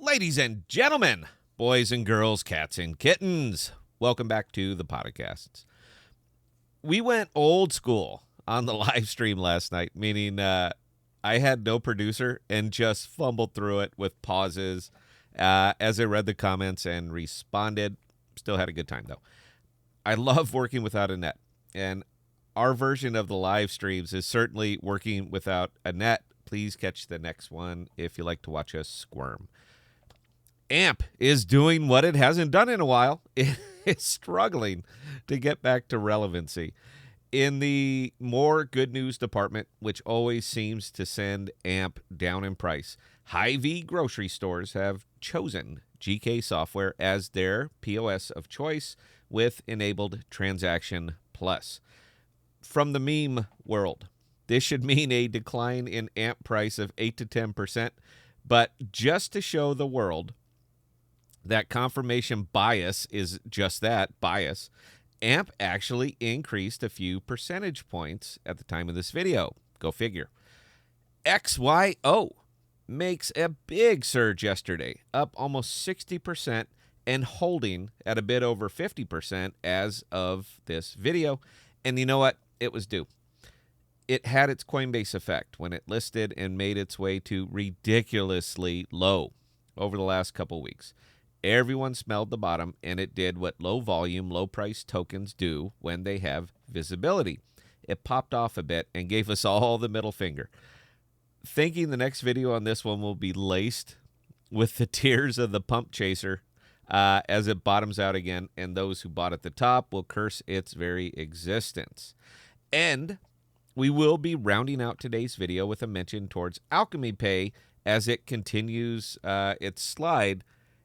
Ladies and gentlemen, boys and girls, cats and kittens, welcome back to the Podocasts. We went old school on the live stream last night, meaning I had no producer and just fumbled through it with pauses as I read the comments and responded. Still had a good time, though. I love working without a net, and our version of the live streams is certainly working without a net. Please catch the next one if you like to watch us squirm. AMP is doing what it hasn't done in a while. It's struggling to get back to relevancy. In the more good news department, which always seems to send AMP down in price, HyVee grocery stores have chosen GK software as their POS of choice with enabled Transaction Plus. From the meme world, this should mean a decline in AMP price of 8 to 10%, but just to show the world that confirmation bias is just that, bias, AMP actually increased a few percentage points at the time of this video. Go figure. XYO makes a big surge yesterday, up almost 60% and holding at a bit over 50% as of this video. And you know what? It was due. It had its Coinbase effect when it listed and made its way to ridiculously low over the last couple weeks. Everyone smelled the bottom, and it did what low-volume, low-price tokens do when they have visibility. It popped off a bit and gave us all the middle finger. Thinking the next video on this one will be laced with the tears of the pump chaser as it bottoms out again, and those who bought at the top will curse its very existence. And we will be rounding out today's video with a mention towards Alchemy Pay as it continues its slide,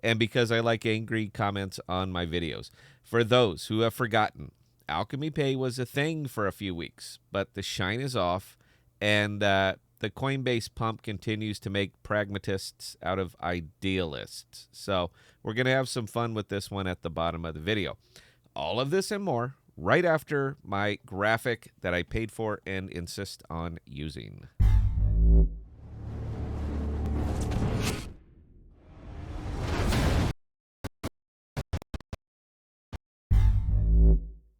and because I like angry comments on my videos. For those who have forgotten, Alchemy Pay was a thing for a few weeks, but the shine is off, and the Coinbase pump continues to make pragmatists out of idealists. So we're going to have some fun with this one at the bottom of the video. All of this and more right after my graphic that I paid for and insist on using.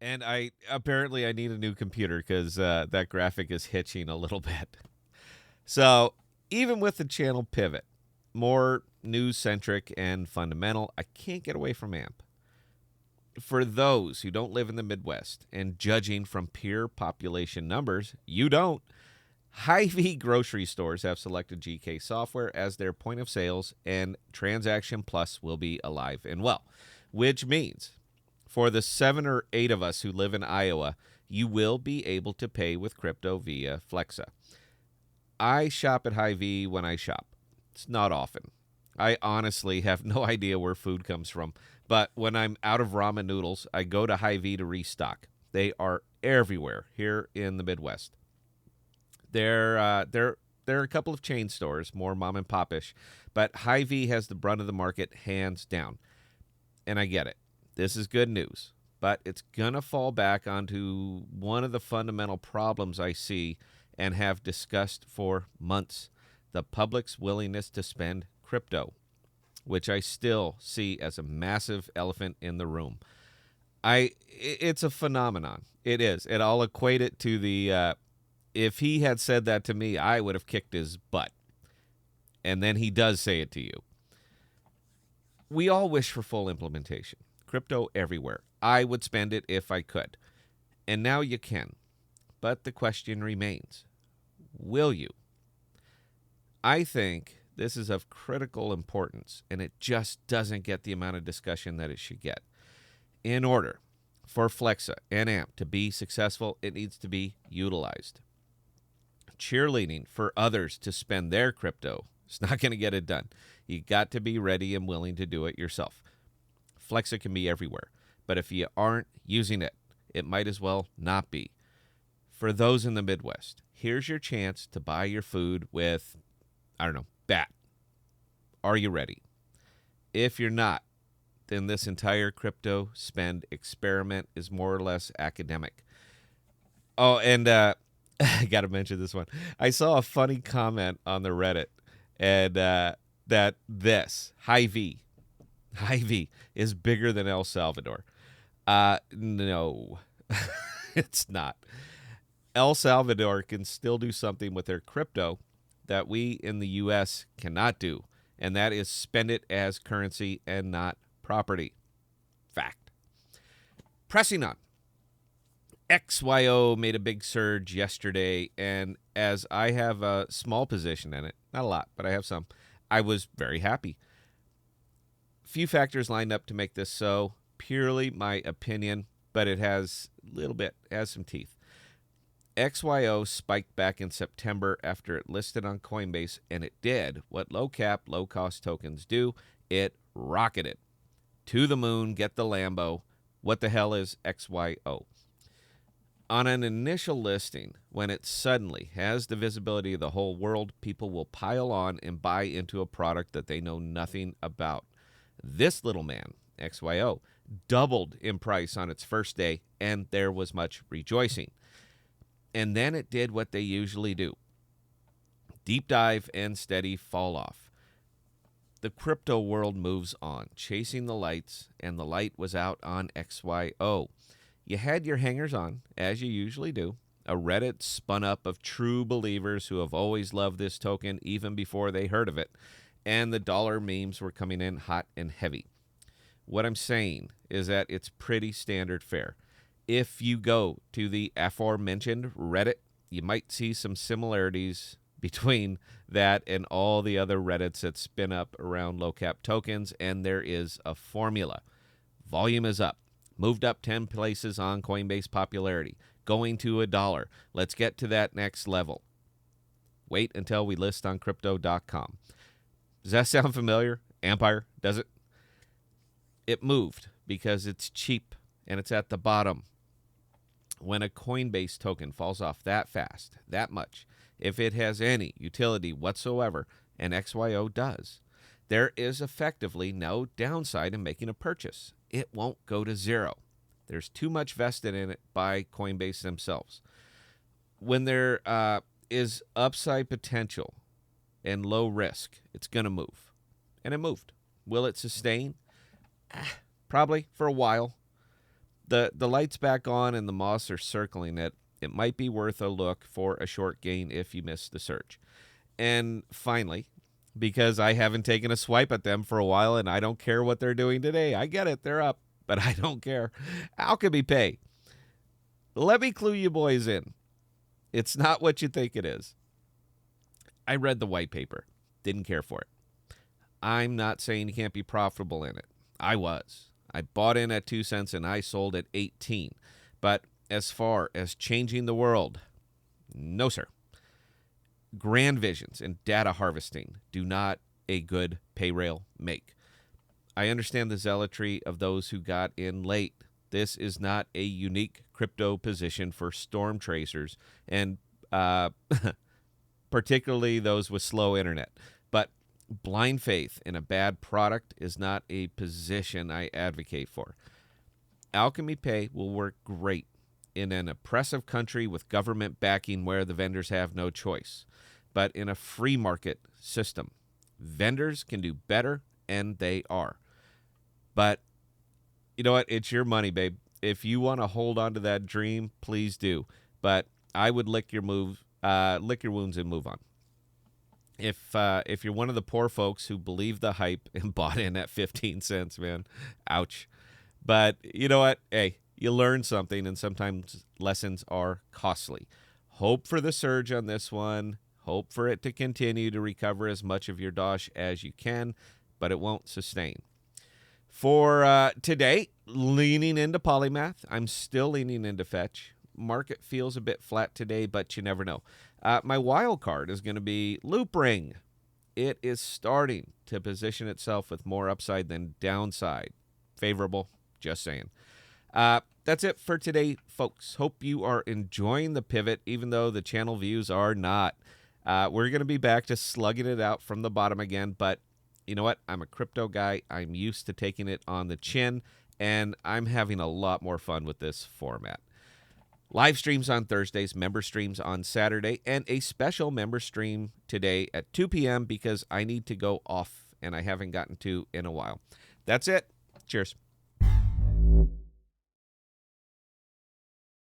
And I need a new computer because that graphic is hitching a little bit. So even with the channel pivot, more news-centric and fundamental, I can't get away from AMP. For those who don't live in the Midwest, and judging from pure population numbers, you don't, HyVee grocery stores have selected GK software as their point of sales, and Transaction Plus will be alive and well, which means for the 7 or 8 of us who live in Iowa, you will be able to pay with crypto via Flexa. I shop at HyVee when I shop. It's not often. I honestly have no idea where food comes from, but when I'm out of ramen noodles, I go to HyVee to restock. They are everywhere here in the Midwest. There are a couple of chain stores, more mom and pop-ish, but HyVee has the brunt of the market hands down. And I get it. This is good news, but it's going to fall back onto one of the fundamental problems I see and have discussed for months, the public's willingness to spend crypto, which I still see as a massive elephant in the room. It's a phenomenon. It is. And I'll equate it to the, if he had said that to me, I would have kicked his butt. And then he does say it to you. We all wish for full implementation. Crypto everywhere. I would spend it if I could. And now you can. But the question remains, will you? I think this is of critical importance, and it just doesn't get the amount of discussion that it should get. In order for Flexa and AMP to be successful, it needs to be utilized. Cheerleading for others to spend their crypto is not going to get it done. You got to be ready and willing to do it yourself. Flexa can be everywhere, but if you aren't using it, it might as well not be. For those in the Midwest, here's your chance to buy your food with, BAT. Are you ready? If you're not, then this entire crypto spend experiment is more or less academic. Oh, and I got to mention this one. I saw a funny comment on the Reddit, and that this HyVee is bigger than El Salvador. No, it's not. El Salvador can still do something with their crypto that we in the U.S. cannot do, and that is spend it as currency and not property. Fact. Pressing on. XYO made a big surge yesterday, and as I have a small position in it, not a lot, but I have some, I was very happy. Few factors lined up to make this so, purely my opinion, but it has some teeth. XYO spiked back in September after it listed on Coinbase, and it did what low-cap, low-cost tokens do. It rocketed. To the moon, get the Lambo. What the hell is XYO? On an initial listing, when it suddenly has the visibility of the whole world, people will pile on and buy into a product that they know nothing about. This little man, XYO, doubled in price on its first day, and there was much rejoicing. And then it did what they usually do. Deep dive and steady fall off. The crypto world moves on, chasing the lights, and the light was out on XYO. You had your hangers on, as you usually do. A Reddit spun up of true believers who have always loved this token even before they heard of it. And the dollar memes were coming in hot and heavy. What I'm saying is that it's pretty standard fare. If you go to the aforementioned Reddit, you might see some similarities between that and all the other Reddits that spin up around low-cap tokens, and there is a formula. Volume is up. Moved up 10 places on Coinbase popularity. Going to $1. Let's get to that next level. Wait until we list on crypto.com. Does that sound familiar? Empire, does it? It moved because it's cheap and it's at the bottom. When a Coinbase token falls off that fast, that much, if it has any utility whatsoever, and XYO does, there is effectively no downside in making a purchase. It won't go to zero. There's too much vested in it by Coinbase themselves. When there is upside potential and low risk, it's going to move. And it moved. Will it sustain? Probably for a while. The light's back on and the moths are circling it. It might be worth a look for a short gain if you missed the surge. And finally, because I haven't taken a swipe at them for a while and I don't care what they're doing today. I get it, they're up, but I don't care. Alchemy Pay. Let me clue you boys in. It's not what you think it is. I read the white paper. Didn't care for it. I'm not saying you can't be profitable in it. I was. I bought in at 2 cents and I sold at 18. But as far as changing the world, no, sir. Grand visions and data harvesting do not a good pay rail make. I understand the zealotry of those who got in late. This is not a unique crypto position for storm tracers and particularly those with slow internet. But blind faith in a bad product is not a position I advocate for. Alchemy Pay will work great in an oppressive country with government backing where the vendors have no choice. But in a free market system, vendors can do better, and they are. But you know what? It's your money, babe. If you want to hold on to that dream, please do. But I would lick your wounds and move on. If you're one of the poor folks who believe the hype and bought in at 15 cents, man, ouch. But you know what? Hey, you learn something, and sometimes lessons are costly. Hope for the surge on this one. Hope for it to continue to recover as much of your dosh as you can, but it won't sustain. For today, leaning into Polymath. I'm still leaning into Fetch. Market feels a bit flat today, but you never know. My wild card is going to be Loop Ring. It is starting to position itself with more upside than downside. Favorable, just saying. That's it for today, folks. Hope you are enjoying the pivot, even though the channel views are not. We're going to be back to slugging it out from the bottom again, but you know what? I'm a crypto guy. I'm used to taking it on the chin, and I'm having a lot more fun with this format. Live streams on Thursdays, member streams on Saturday, and a special member stream today at 2 p.m. because I need to go off and I haven't gotten to in a while. That's it. Cheers.